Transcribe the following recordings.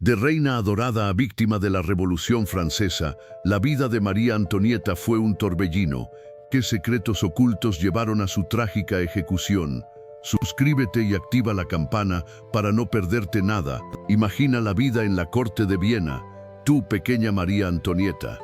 De reina adorada a víctima de la Revolución Francesa, la vida de María Antonieta fue un torbellino. ¿Qué secretos ocultos llevaron a su trágica ejecución? Suscríbete y activa la campana para no perderte nada. Imagina la vida en la corte de Viena, tú, pequeña María Antonieta.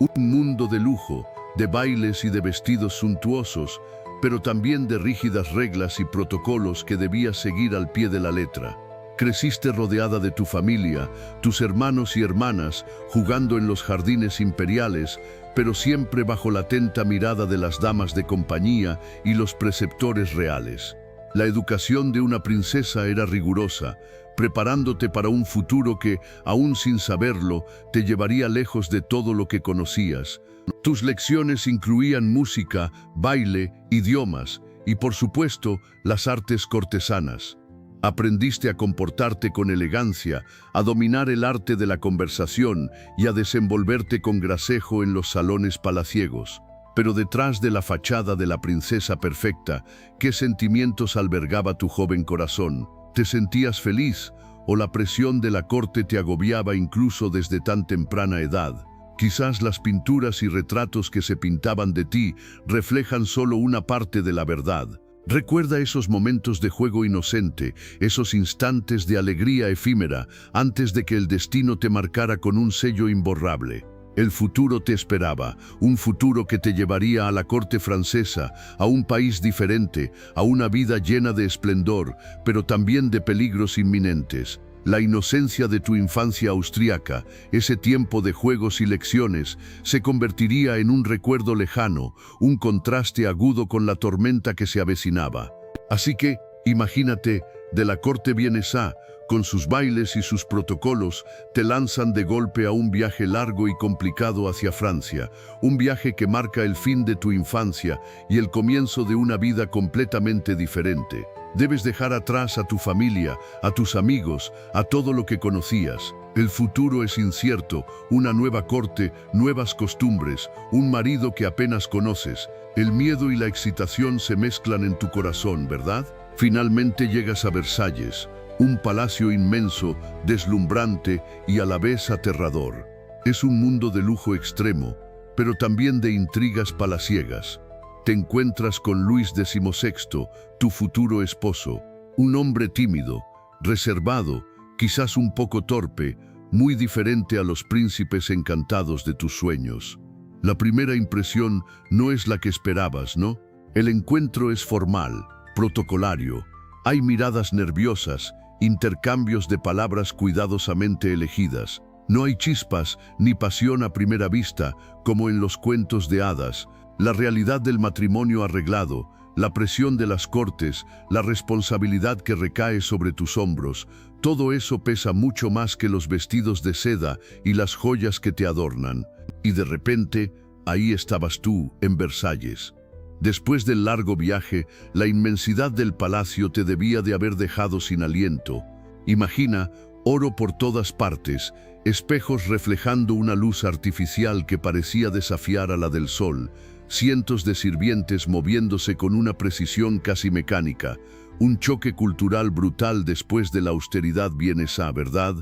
Un mundo de lujo, de bailes y de vestidos suntuosos, pero también de rígidas reglas y protocolos que debías seguir al pie de la letra. Creciste rodeada de tu familia, tus hermanos y hermanas, jugando en los jardines imperiales, pero siempre bajo la atenta mirada de las damas de compañía y los preceptores reales. La educación de una princesa era rigurosa, preparándote para un futuro que, aún sin saberlo, te llevaría lejos de todo lo que conocías. Tus lecciones incluían música, baile, idiomas y, por supuesto, las artes cortesanas. Aprendiste a comportarte con elegancia, a dominar el arte de la conversación y a desenvolverte con gracejo en los salones palaciegos. Pero detrás de la fachada de la princesa perfecta, ¿qué sentimientos albergaba tu joven corazón? ¿Te sentías feliz o la presión de la corte te agobiaba incluso desde tan temprana edad? Quizás las pinturas y retratos que se pintaban de ti reflejan solo una parte de la verdad. Recuerda esos momentos de juego inocente, esos instantes de alegría efímera, antes de que el destino te marcara con un sello imborrable. El futuro te esperaba, un futuro que te llevaría a la corte francesa, a un país diferente, a una vida llena de esplendor, pero también de peligros inminentes. La inocencia de tu infancia austríaca, ese tiempo de juegos y lecciones, se convertiría en un recuerdo lejano, un contraste agudo con la tormenta que se avecinaba. Así que, imagínate, de la corte vienesa, con sus bailes y sus protocolos, te lanzan de golpe a un viaje largo y complicado hacia Francia, un viaje que marca el fin de tu infancia y el comienzo de una vida completamente diferente. Debes dejar atrás a tu familia, a tus amigos, a todo lo que conocías. El futuro es incierto, una nueva corte, nuevas costumbres, un marido que apenas conoces. El miedo y la excitación se mezclan en tu corazón, ¿verdad? Finalmente llegas a Versalles, un palacio inmenso, deslumbrante y a la vez aterrador. Es un mundo de lujo extremo, pero también de intrigas palaciegas. Te encuentras con Luis XVI, tu futuro esposo, un hombre tímido, reservado, quizás un poco torpe, muy diferente a los príncipes encantados de tus sueños. La primera impresión no es la que esperabas, ¿no? El encuentro es formal, protocolario. Hay miradas nerviosas, intercambios de palabras cuidadosamente elegidas. No hay chispas ni pasión a primera vista, como en los cuentos de hadas. La realidad del matrimonio arreglado, la presión de las cortes, la responsabilidad que recae sobre tus hombros, todo eso pesa mucho más que los vestidos de seda y las joyas que te adornan. Y de repente, ahí estabas tú, en Versalles. Después del largo viaje, la inmensidad del palacio te debía de haber dejado sin aliento. Imagina, oro por todas partes, espejos reflejando una luz artificial que parecía desafiar a la del sol, cientos de sirvientes moviéndose con una precisión casi mecánica, un choque cultural brutal después de la austeridad vienesa, ¿verdad?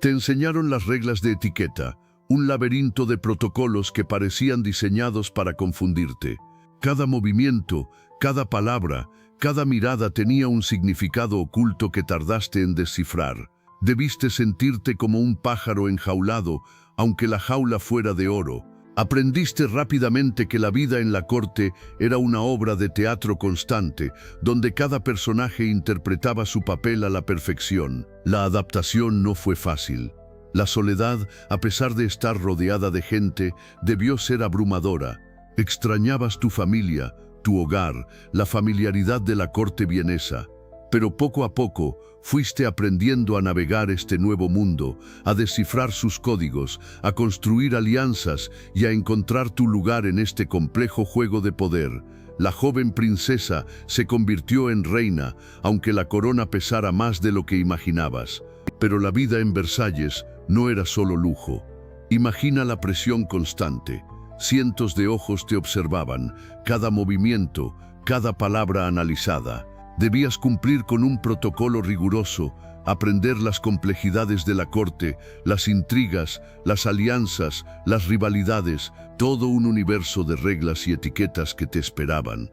Te enseñaron las reglas de etiqueta, un laberinto de protocolos que parecían diseñados para confundirte. Cada movimiento, cada palabra, cada mirada tenía un significado oculto que tardaste en descifrar. Debiste sentirte como un pájaro enjaulado, aunque la jaula fuera de oro. Aprendiste rápidamente que la vida en la corte era una obra de teatro constante, donde cada personaje interpretaba su papel a la perfección. La adaptación no fue fácil. La soledad, a pesar de estar rodeada de gente, debió ser abrumadora. Extrañabas tu familia, tu hogar, la familiaridad de la corte vienesa. Pero poco a poco fuiste aprendiendo a navegar este nuevo mundo, a descifrar sus códigos, a construir alianzas y a encontrar tu lugar en este complejo juego de poder. La joven princesa se convirtió en reina, aunque la corona pesara más de lo que imaginabas. Pero la vida en Versalles no era solo lujo. Imagina la presión constante. Cientos de ojos te observaban, cada movimiento, cada palabra analizada. Debías cumplir con un protocolo riguroso, aprender las complejidades de la corte, las intrigas, las alianzas, las rivalidades, todo un universo de reglas y etiquetas que te esperaban.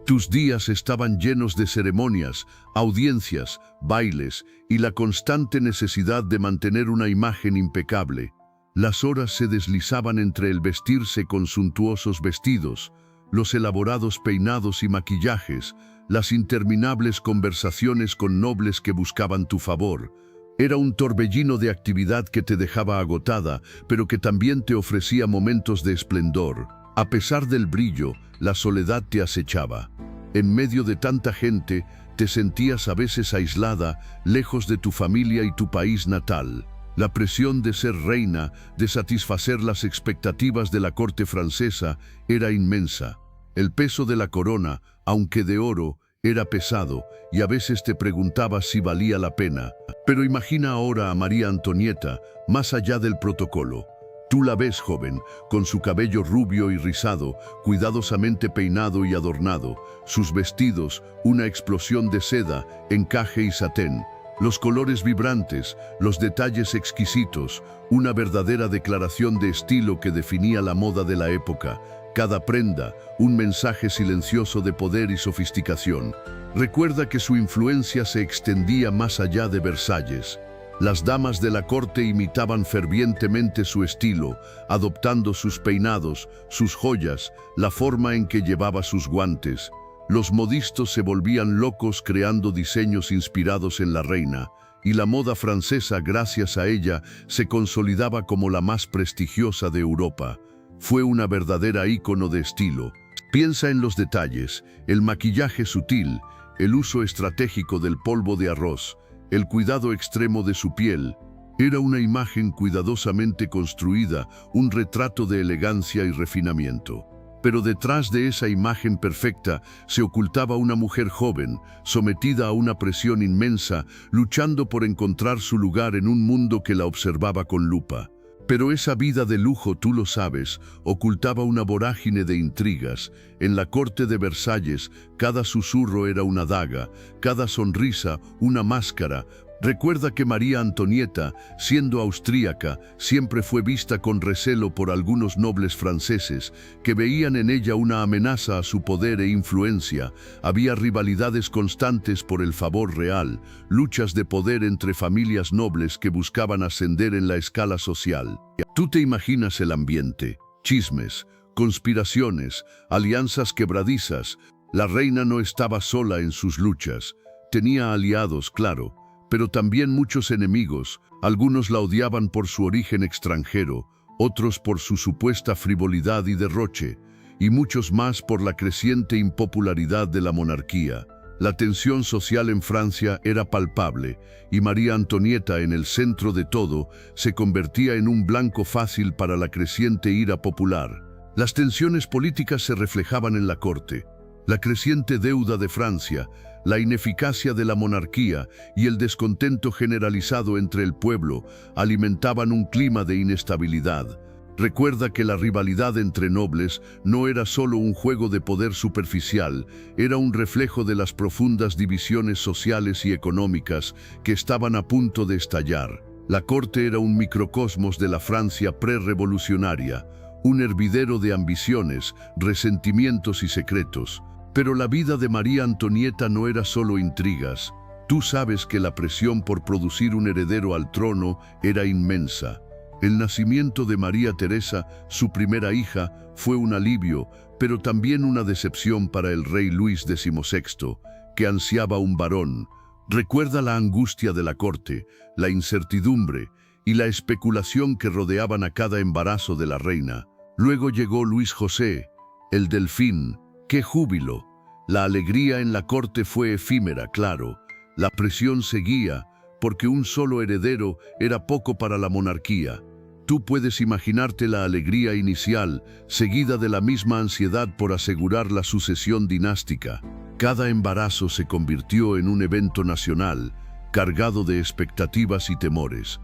Tus días estaban llenos de ceremonias, audiencias, bailes y la constante necesidad de mantener una imagen impecable. Las horas se deslizaban entre el vestirse con suntuosos vestidos, los elaborados peinados y maquillajes, las interminables conversaciones con nobles que buscaban tu favor. Era un torbellino de actividad que te dejaba agotada, pero que también te ofrecía momentos de esplendor. A pesar del brillo, la soledad te acechaba. En medio de tanta gente, te sentías a veces aislada, lejos de tu familia y tu país natal. La presión de ser reina, de satisfacer las expectativas de la corte francesa, era inmensa. El peso de la corona, aunque de oro, era pesado y a veces te preguntabas si valía la pena. Pero imagina ahora a María Antonieta, más allá del protocolo. Tú la ves joven, con su cabello rubio y rizado, cuidadosamente peinado y adornado, sus vestidos, una explosión de seda, encaje y satén, los colores vibrantes, los detalles exquisitos, una verdadera declaración de estilo que definía la moda de la época. Cada prenda, un mensaje silencioso de poder y sofisticación. Recuerda que su influencia se extendía más allá de Versalles. Las damas de la corte imitaban fervientemente su estilo, adoptando sus peinados, sus joyas, la forma en que llevaba sus guantes. Los modistos se volvían locos creando diseños inspirados en la reina, y la moda francesa, gracias a ella, se consolidaba como la más prestigiosa de Europa. Fue una verdadera ícono de estilo. Piensa en los detalles, el maquillaje sutil, el uso estratégico del polvo de arroz, el cuidado extremo de su piel. Era una imagen cuidadosamente construida, un retrato de elegancia y refinamiento. Pero detrás de esa imagen perfecta se ocultaba una mujer joven, sometida a una presión inmensa, luchando por encontrar su lugar en un mundo que la observaba con lupa. Pero esa vida de lujo, tú lo sabes, ocultaba una vorágine de intrigas. En la corte de Versalles, cada susurro era una daga, cada sonrisa una máscara. Recuerda que María Antonieta, siendo austríaca, siempre fue vista con recelo por algunos nobles franceses, que veían en ella una amenaza a su poder e influencia. Había rivalidades constantes por el favor real, luchas de poder entre familias nobles que buscaban ascender en la escala social. Tú te imaginas el ambiente, chismes, conspiraciones, alianzas quebradizas. La reina no estaba sola en sus luchas, tenía aliados, claro, pero también muchos enemigos. Algunos la odiaban por su origen extranjero, otros por su supuesta frivolidad y derroche, y muchos más por la creciente impopularidad de la monarquía. La tensión social en Francia era palpable, y María Antonieta, en el centro de todo, se convertía en un blanco fácil para la creciente ira popular. Las tensiones políticas se reflejaban en la corte. La creciente deuda de Francia, la ineficacia de la monarquía y el descontento generalizado entre el pueblo alimentaban un clima de inestabilidad. Recuerda que la rivalidad entre nobles no era solo un juego de poder superficial, era un reflejo de las profundas divisiones sociales y económicas que estaban a punto de estallar. La corte era un microcosmos de la Francia prerrevolucionaria, un hervidero de ambiciones, resentimientos y secretos. Pero la vida de María Antonieta no era solo intrigas. Tú sabes que la presión por producir un heredero al trono era inmensa. El nacimiento de María Teresa, su primera hija, fue un alivio, pero también una decepción para el rey Luis XVI, que ansiaba un varón. Recuerda la angustia de la corte, la incertidumbre y la especulación que rodeaban a cada embarazo de la reina. Luego llegó Luis José, el delfín. ¡Qué júbilo! La alegría en la corte fue efímera, claro. La presión seguía, porque un solo heredero era poco para la monarquía. Tú puedes imaginarte la alegría inicial, seguida de la misma ansiedad por asegurar la sucesión dinástica. Cada embarazo se convirtió en un evento nacional, cargado de expectativas y temores.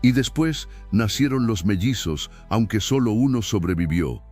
Y después nacieron los mellizos, aunque solo uno sobrevivió.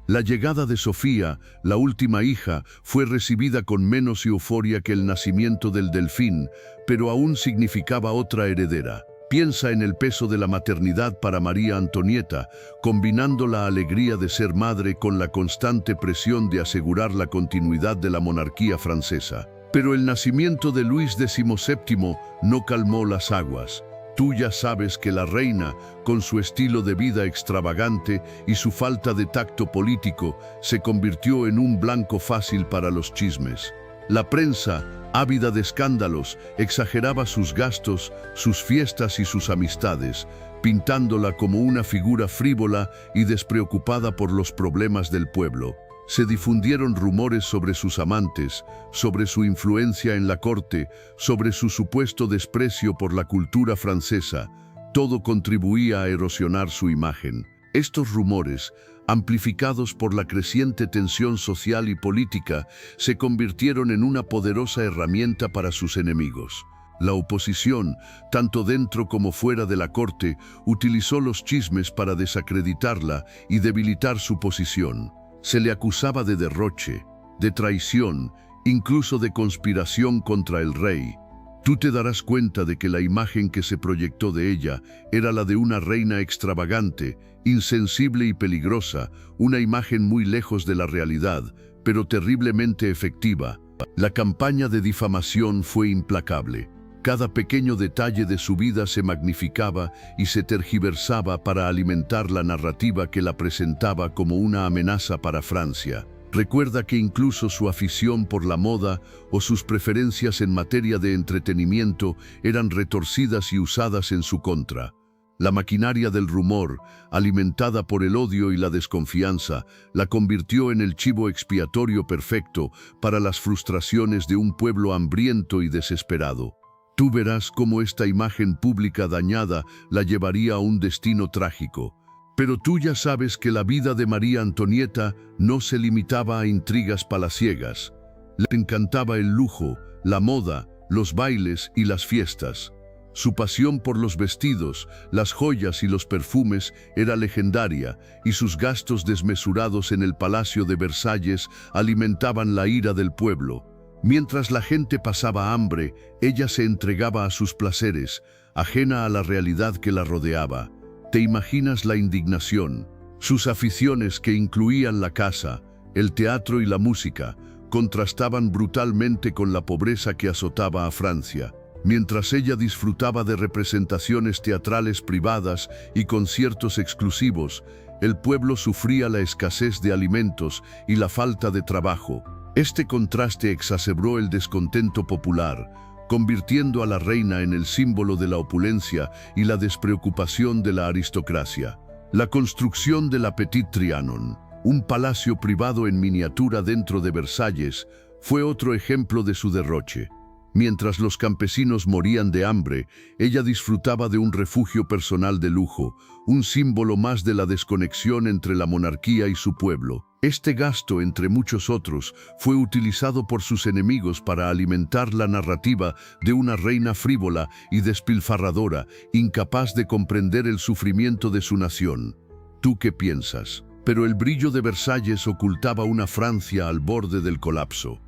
La llegada de Sofía, la última hija, fue recibida con menos euforia que el nacimiento del delfín, pero aún significaba otra heredera. Piensa en el peso de la maternidad para María Antonieta, combinando la alegría de ser madre con la constante presión de asegurar la continuidad de la monarquía francesa. Pero el nacimiento de Luis XVII no calmó las aguas. Tú ya sabes que la reina, con su estilo de vida extravagante y su falta de tacto político, se convirtió en un blanco fácil para los chismes. La prensa, ávida de escándalos, exageraba sus gastos, sus fiestas y sus amistades, pintándola como una figura frívola y despreocupada por los problemas del pueblo. Se difundieron rumores sobre sus amantes, sobre su influencia en la corte, sobre su supuesto desprecio por la cultura francesa. Todo contribuía a erosionar su imagen. Estos rumores, amplificados por la creciente tensión social y política, se convirtieron en una poderosa herramienta para sus enemigos. La oposición, tanto dentro como fuera de la corte, utilizó los chismes para desacreditarla y debilitar su posición. Se le acusaba de derroche, de traición, incluso de conspiración contra el rey. Tú te darás cuenta de que la imagen que se proyectó de ella era la de una reina extravagante, insensible y peligrosa, una imagen muy lejos de la realidad, pero terriblemente efectiva. La campaña de difamación fue implacable. Cada pequeño detalle de su vida se magnificaba y se tergiversaba para alimentar la narrativa que la presentaba como una amenaza para Francia. Recuerda que incluso su afición por la moda o sus preferencias en materia de entretenimiento eran retorcidas y usadas en su contra. La maquinaria del rumor, alimentada por el odio y la desconfianza, la convirtió en el chivo expiatorio perfecto para las frustraciones de un pueblo hambriento y desesperado. Tú verás cómo esta imagen pública dañada la llevaría a un destino trágico. Pero tú ya sabes que la vida de María Antonieta no se limitaba a intrigas palaciegas. Le encantaba el lujo, la moda, los bailes y las fiestas. Su pasión por los vestidos, las joyas y los perfumes era legendaria, y sus gastos desmesurados en el Palacio de Versalles alimentaban la ira del pueblo. Mientras la gente pasaba hambre, ella se entregaba a sus placeres, ajena a la realidad que la rodeaba. ¿Te imaginas la indignación? Sus aficiones, que incluían la caza, el teatro y la música, contrastaban brutalmente con la pobreza que azotaba a Francia. Mientras ella disfrutaba de representaciones teatrales privadas y conciertos exclusivos, el pueblo sufría la escasez de alimentos y la falta de trabajo. Este contraste exacerbó el descontento popular, convirtiendo a la reina en el símbolo de la opulencia y la despreocupación de la aristocracia. La construcción del Petit Trianon, un palacio privado en miniatura dentro de Versalles, fue otro ejemplo de su derroche. Mientras los campesinos morían de hambre, ella disfrutaba de un refugio personal de lujo, un símbolo más de la desconexión entre la monarquía y su pueblo. Este gasto, entre muchos otros, fue utilizado por sus enemigos para alimentar la narrativa de una reina frívola y despilfarradora, incapaz de comprender el sufrimiento de su nación. ¿Tú qué piensas? Pero el brillo de Versalles ocultaba una Francia al borde del colapso.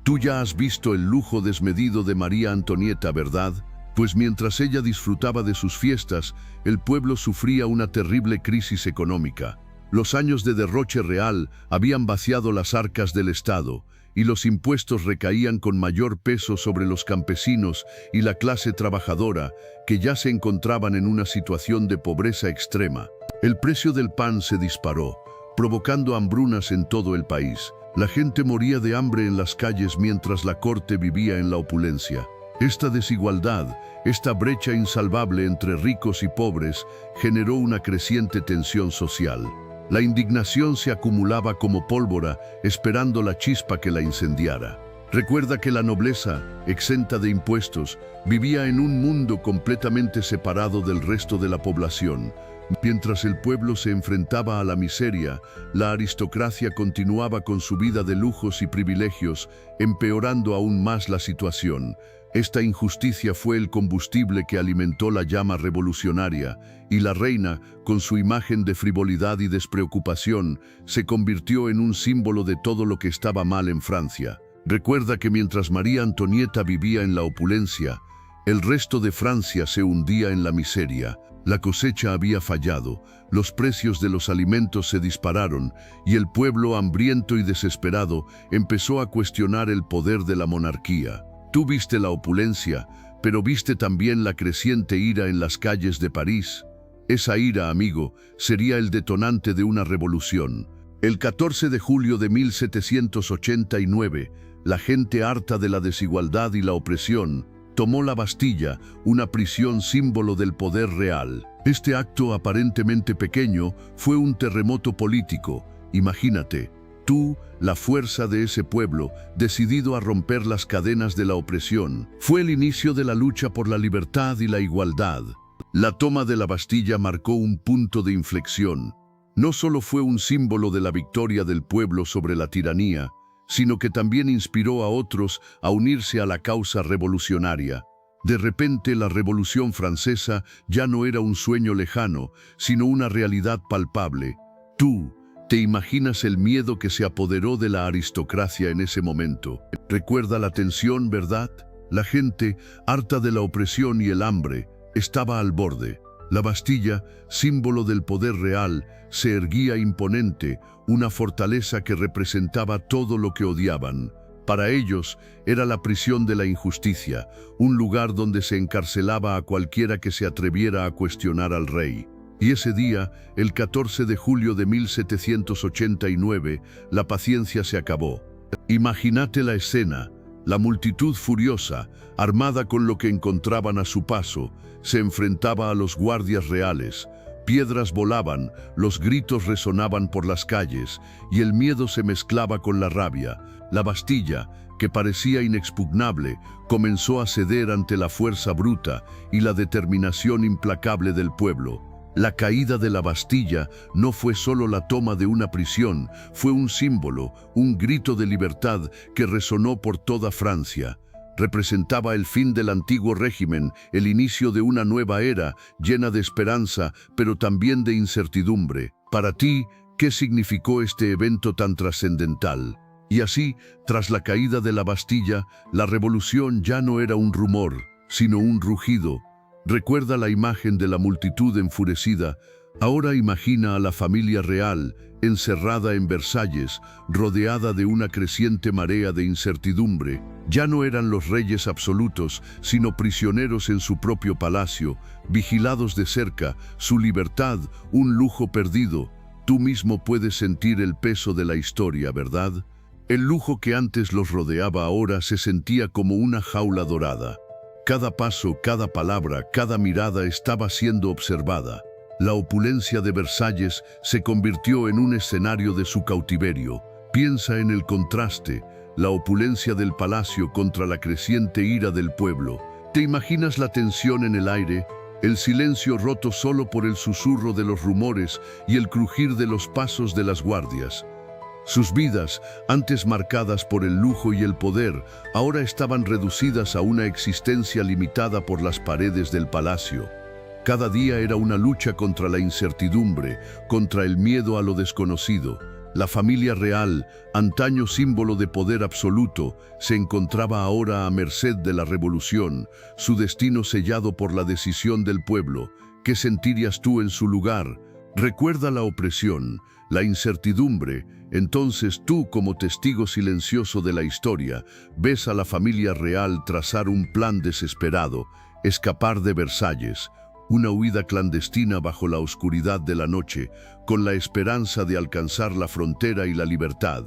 Tú ya has visto el lujo desmedido de María Antonieta, ¿verdad? Pues mientras ella disfrutaba de sus fiestas, el pueblo sufría una terrible crisis económica. Los años de derroche real habían vaciado las arcas del Estado, y los impuestos recaían con mayor peso sobre los campesinos y la clase trabajadora, que ya se encontraban en una situación de pobreza extrema. El precio del pan se disparó, provocando hambrunas en todo el país. La gente moría de hambre en las calles mientras la corte vivía en la opulencia. Esta desigualdad, esta brecha insalvable entre ricos y pobres, generó una creciente tensión social. La indignación se acumulaba como pólvora, esperando la chispa que la incendiara. Recuerda que la nobleza, exenta de impuestos, vivía en un mundo completamente separado del resto de la población. Mientras el pueblo se enfrentaba a la miseria, la aristocracia continuaba con su vida de lujos y privilegios, empeorando aún más la situación. Esta injusticia fue el combustible que alimentó la llama revolucionaria, y la reina, con su imagen de frivolidad y despreocupación, se convirtió en un símbolo de todo lo que estaba mal en Francia. Recuerda que mientras María Antonieta vivía en la opulencia, el resto de Francia se hundía en la miseria. La cosecha había fallado, los precios de los alimentos se dispararon y el pueblo, hambriento y desesperado, empezó a cuestionar el poder de la monarquía. Tú viste la opulencia, pero viste también la creciente ira en las calles de París. Esa ira, amigo, sería el detonante de una revolución. El 14 de julio de 1789, la gente harta de la desigualdad y la opresión, tomó la Bastilla, una prisión símbolo del poder real. Este acto aparentemente pequeño fue un terremoto político. Imagínate, tú, la fuerza de ese pueblo, decidido a romper las cadenas de la opresión. Fue el inicio de la lucha por la libertad y la igualdad. La toma de la Bastilla marcó un punto de inflexión. No solo fue un símbolo de la victoria del pueblo sobre la tiranía, sino que también inspiró a otros a unirse a la causa revolucionaria. De repente, la Revolución Francesa ya no era un sueño lejano, sino una realidad palpable. Tú, ¿te imaginas el miedo que se apoderó de la aristocracia en ese momento? Recuerda la tensión, ¿verdad? La gente, harta de la opresión y el hambre, estaba al borde. La Bastilla, símbolo del poder real, se erguía imponente, una fortaleza que representaba todo lo que odiaban. Para ellos, era la prisión de la injusticia, un lugar donde se encarcelaba a cualquiera que se atreviera a cuestionar al rey. Y ese día, el 14 de julio de 1789, la paciencia se acabó. Imagínate la escena. La multitud furiosa, armada con lo que encontraban a su paso, se enfrentaba a los guardias reales. Piedras volaban, los gritos resonaban por las calles y el miedo se mezclaba con la rabia. La Bastilla, que parecía inexpugnable, comenzó a ceder ante la fuerza bruta y la determinación implacable del pueblo. La caída de la Bastilla no fue solo la toma de una prisión, fue un símbolo, un grito de libertad que resonó por toda Francia. Representaba el fin del antiguo régimen, el inicio de una nueva era, llena de esperanza, pero también de incertidumbre. Para ti, ¿qué significó este evento tan trascendental? Y así, tras la caída de la Bastilla, la revolución ya no era un rumor, sino un rugido. Recuerda la imagen de la multitud enfurecida. Ahora imagina a la familia real, encerrada en Versalles, rodeada de una creciente marea de incertidumbre. Ya no eran los reyes absolutos, sino prisioneros en su propio palacio, vigilados de cerca, su libertad, un lujo perdido. Tú mismo puedes sentir el peso de la historia, ¿verdad? El lujo que antes los rodeaba ahora se sentía como una jaula dorada. Cada paso, cada palabra, cada mirada estaba siendo observada. La opulencia de Versalles se convirtió en un escenario de su cautiverio. Piensa en el contraste, la opulencia del palacio contra la creciente ira del pueblo. ¿Te imaginas la tensión en el aire, el silencio roto solo por el susurro de los rumores y el crujir de los pasos de las guardias? Sus vidas, antes marcadas por el lujo y el poder, ahora estaban reducidas a una existencia limitada por las paredes del palacio. Cada día era una lucha contra la incertidumbre, contra el miedo a lo desconocido. La familia real, antaño símbolo de poder absoluto, se encontraba ahora a merced de la revolución, su destino sellado por la decisión del pueblo. ¿Qué sentirías tú en su lugar? Recuerda la opresión, la incertidumbre. Entonces tú, como testigo silencioso de la historia, ves a la familia real trazar un plan desesperado, escapar de Versalles, una huida clandestina bajo la oscuridad de la noche, con la esperanza de alcanzar la frontera y la libertad.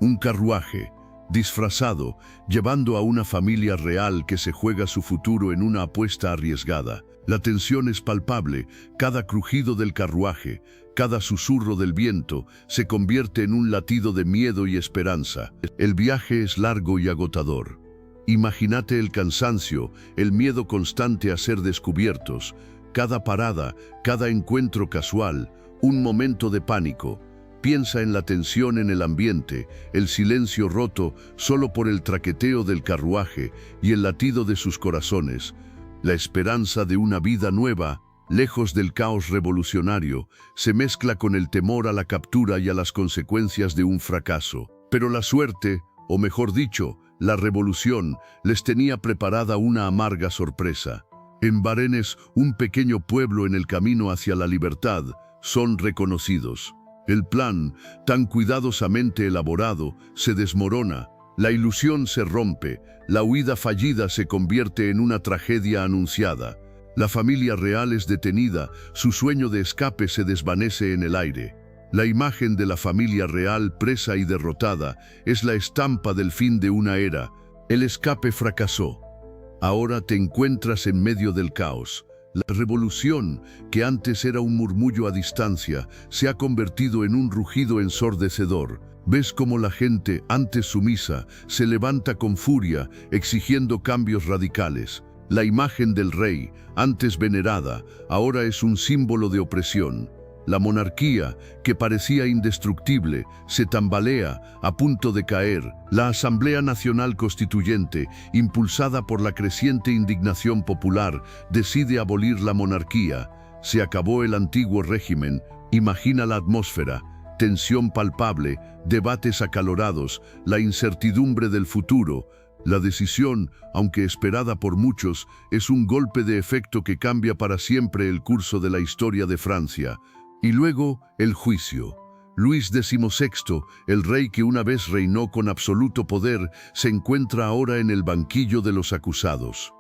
Un carruaje, disfrazado, llevando a una familia real que se juega su futuro en una apuesta arriesgada. La tensión es palpable, cada crujido del carruaje, cada susurro del viento se convierte en un latido de miedo y esperanza. El viaje es largo y agotador. Imagínate el cansancio, el miedo constante a ser descubiertos, cada parada, cada encuentro casual, un momento de pánico. piensa en la tensión en el ambiente, el silencio roto solo por el traqueteo del carruaje y el latido de sus corazones, la esperanza de una vida nueva, lejos del caos revolucionario, se mezcla con el temor a la captura y a las consecuencias de un fracaso. Pero la suerte, o mejor dicho, la revolución, les tenía preparada una amarga sorpresa. En Varennes, un pequeño pueblo en el camino hacia la libertad, son reconocidos. El plan, tan cuidadosamente elaborado, se desmorona, la ilusión se rompe, la huida fallida se convierte en una tragedia anunciada. La familia real es detenida, su sueño de escape se desvanece en el aire. La imagen de la familia real presa y derrotada es la estampa del fin de una era. El escape fracasó. Ahora te encuentras en medio del caos. La revolución, que antes era un murmullo a distancia, se ha convertido en un rugido ensordecedor. Ves cómo la gente, antes sumisa, se levanta con furia, exigiendo cambios radicales. La imagen del rey, antes venerada, ahora es un símbolo de opresión. La monarquía, que parecía indestructible, se tambalea, a punto de caer. La Asamblea Nacional Constituyente, impulsada por la creciente indignación popular, decide abolir la monarquía. Se acabó el antiguo régimen. Imagina la atmósfera. Tensión palpable, debates acalorados, la incertidumbre del futuro. La decisión, aunque esperada por muchos, es un golpe de efecto que cambia para siempre el curso de la historia de Francia. Y luego, el juicio. Luis XVI, el rey que una vez reinó con absoluto poder, se encuentra ahora en el banquillo de los acusados.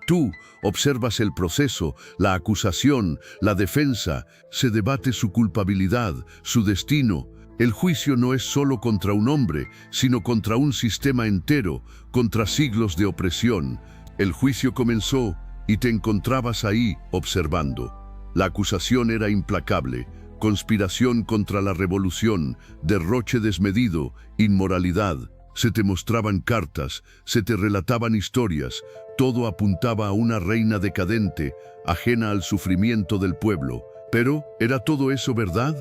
Tú observas el proceso, la acusación, la defensa, se debate su culpabilidad, su destino. El juicio no es solo contra un hombre, sino contra un sistema entero, contra siglos de opresión. El juicio comenzó y te encontrabas ahí observando. La acusación era implacable: conspiración contra la revolución, derroche desmedido, inmoralidad. Se te mostraban cartas, se te relataban historias, todo apuntaba a una reina decadente, ajena al sufrimiento del pueblo. Pero, ¿era todo eso verdad?,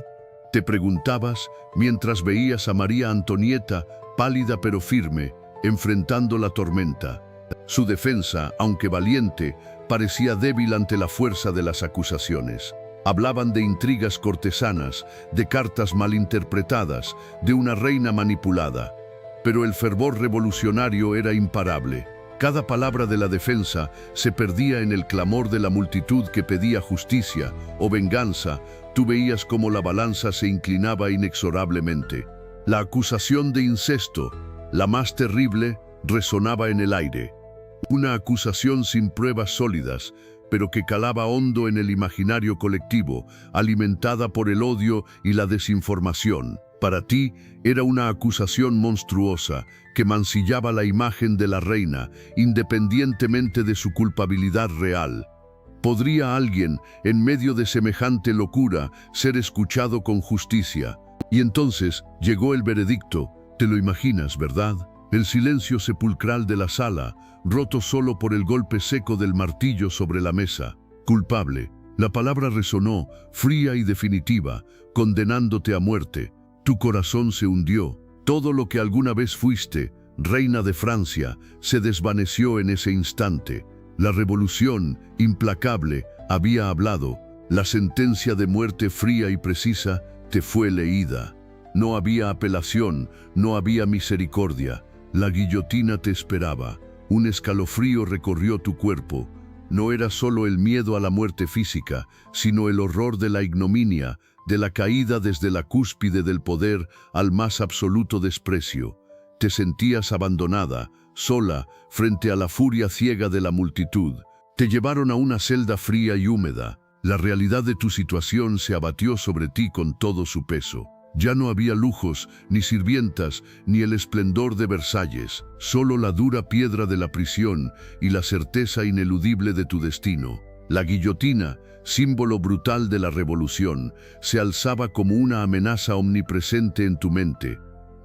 te preguntabas mientras veías a María Antonieta, pálida pero firme, enfrentando la tormenta. Su defensa, aunque valiente, parecía débil ante la fuerza de las acusaciones. Hablaban de intrigas cortesanas, de cartas malinterpretadas, de una reina manipulada. Pero el fervor revolucionario era imparable. Cada palabra de la defensa se perdía en el clamor de la multitud que pedía justicia o venganza. Tú veías cómo la balanza se inclinaba inexorablemente. La acusación de incesto, la más terrible, resonaba en el aire. Una acusación sin pruebas sólidas, pero que calaba hondo en el imaginario colectivo, alimentada por el odio y la desinformación. Para ti era una acusación monstruosa que mancillaba la imagen de la reina, independientemente de su culpabilidad real. ¿Podría alguien, en medio de semejante locura, ser escuchado con justicia? Y entonces llegó el veredicto. Te lo imaginas, ¿verdad? El silencio sepulcral de la sala, roto solo por el golpe seco del martillo sobre la mesa. Culpable. La palabra resonó, fría y definitiva, condenándote a muerte. Tu corazón se hundió. Todo lo que alguna vez fuiste, reina de Francia, se desvaneció en ese instante. La revolución, implacable, había hablado. La sentencia de muerte fría y precisa te fue leída. No había apelación, no había misericordia. La guillotina te esperaba. Un escalofrío recorrió tu cuerpo. No era solo el miedo a la muerte física, sino el horror de la ignominia, de la caída desde la cúspide del poder al más absoluto desprecio. Te sentías abandonada, sola, frente a la furia ciega de la multitud. Te llevaron a una celda fría y húmeda. La realidad de tu situación se abatió sobre ti con todo su peso. Ya no había lujos, ni sirvientas, ni el esplendor de Versalles, solo la dura piedra de la prisión y la certeza ineludible de tu destino. La guillotina, símbolo brutal de la revolución, se alzaba como una amenaza omnipresente en tu mente.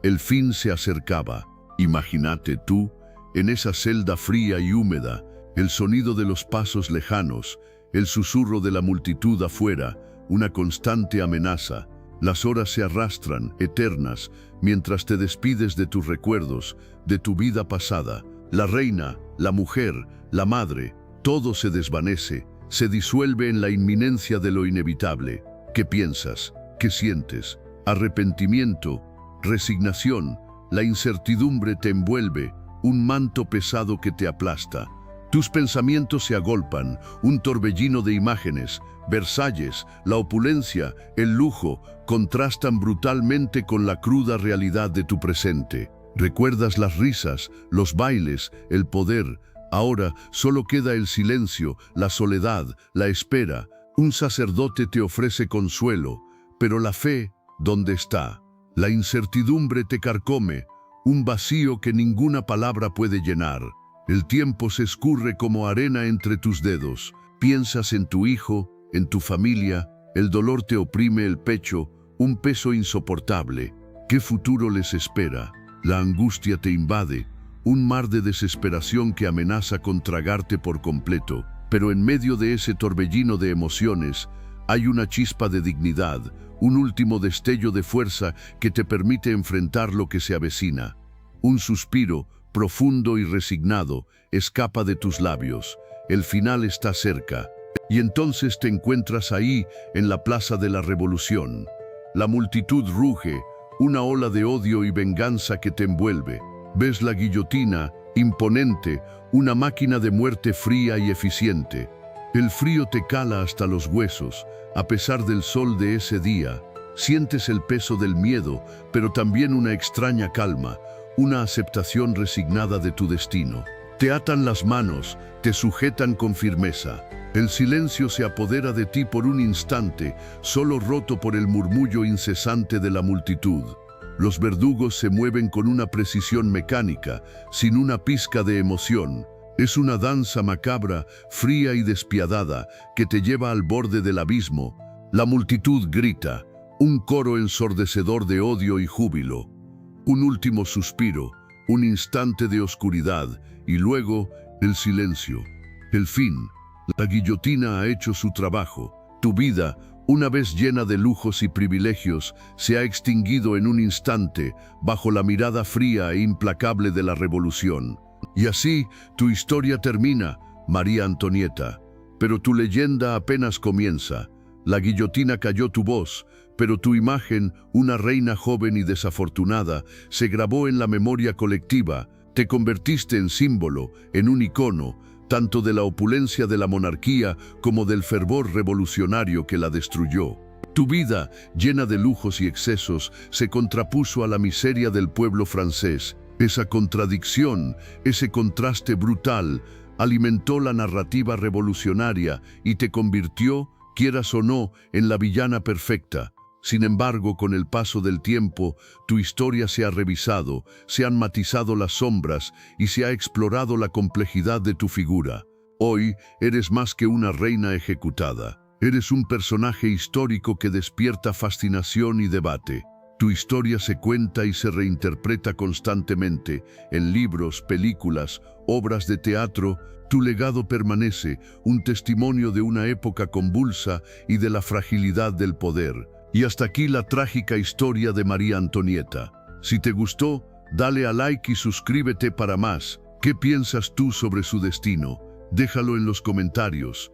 El fin se acercaba. Imagínate tú, en esa celda fría y húmeda, el sonido de los pasos lejanos, el susurro de la multitud afuera, una constante amenaza. Las horas se arrastran, eternas, mientras te despides de tus recuerdos, de tu vida pasada. La reina, la mujer, la madre, todo se desvanece, se disuelve en la inminencia de lo inevitable. ¿Qué piensas? ¿Qué sientes? Arrepentimiento, resignación, la incertidumbre te envuelve, un manto pesado que te aplasta. Tus pensamientos se agolpan, un torbellino de imágenes. Versalles, la opulencia, el lujo, contrastan brutalmente con la cruda realidad de tu presente. Recuerdas las risas, los bailes, el poder. Ahora solo queda el silencio, la soledad, la espera. Un sacerdote te ofrece consuelo, pero la fe, ¿dónde está? La incertidumbre te carcome, un vacío que ninguna palabra puede llenar. El tiempo se escurre como arena entre tus dedos. Piensas en tu hijo, en tu familia, el dolor te oprime el pecho, un peso insoportable. ¿Qué futuro les espera? La angustia te invade, un mar de desesperación que amenaza con tragarte por completo. Pero en medio de ese torbellino de emociones, hay una chispa de dignidad, un último destello de fuerza que te permite enfrentar lo que se avecina. Un suspiro, profundo y resignado, escapa de tus labios. El final está cerca. Y entonces te encuentras ahí, en la Plaza de la Revolución. La multitud ruge, una ola de odio y venganza que te envuelve. Ves la guillotina, imponente, una máquina de muerte fría y eficiente. El frío te cala hasta los huesos, a pesar del sol de ese día. Sientes el peso del miedo, pero también una extraña calma, una aceptación resignada de tu destino. Te atan las manos, te sujetan con firmeza. El silencio se apodera de ti por un instante, solo roto por el murmullo incesante de la multitud. Los verdugos se mueven con una precisión mecánica, sin una pizca de emoción. Es una danza macabra, fría y despiadada, que te lleva al borde del abismo. La multitud grita, un coro ensordecedor de odio y júbilo. Un último suspiro, un instante de oscuridad, y luego el silencio. El fin. La guillotina ha hecho su trabajo. Tu vida, una vez llena de lujos y privilegios, se ha extinguido en un instante, bajo la mirada fría e implacable de la revolución. Y así, tu historia termina, María Antonieta. Pero tu leyenda apenas comienza. La guillotina calló tu voz, pero tu imagen, una reina joven y desafortunada, se grabó en la memoria colectiva. Te convertiste en símbolo, en un icono, tanto de la opulencia de la monarquía como del fervor revolucionario que la destruyó. Tu vida, llena de lujos y excesos, se contrapuso a la miseria del pueblo francés. Esa contradicción, ese contraste brutal, alimentó la narrativa revolucionaria y te convirtió, quieras o no, en la villana perfecta. Sin embargo, con el paso del tiempo, tu historia se ha revisado, se han matizado las sombras y se ha explorado la complejidad de tu figura. Hoy eres más que una reina ejecutada. Eres un personaje histórico que despierta fascinación y debate. Tu historia se cuenta y se reinterpreta constantemente en libros, películas, obras de teatro. Tu legado permanece, un testimonio de una época convulsa y de la fragilidad del poder. Y hasta aquí la trágica historia de María Antonieta. Si te gustó, dale a like y suscríbete para más. ¿Qué piensas tú sobre su destino? Déjalo en los comentarios.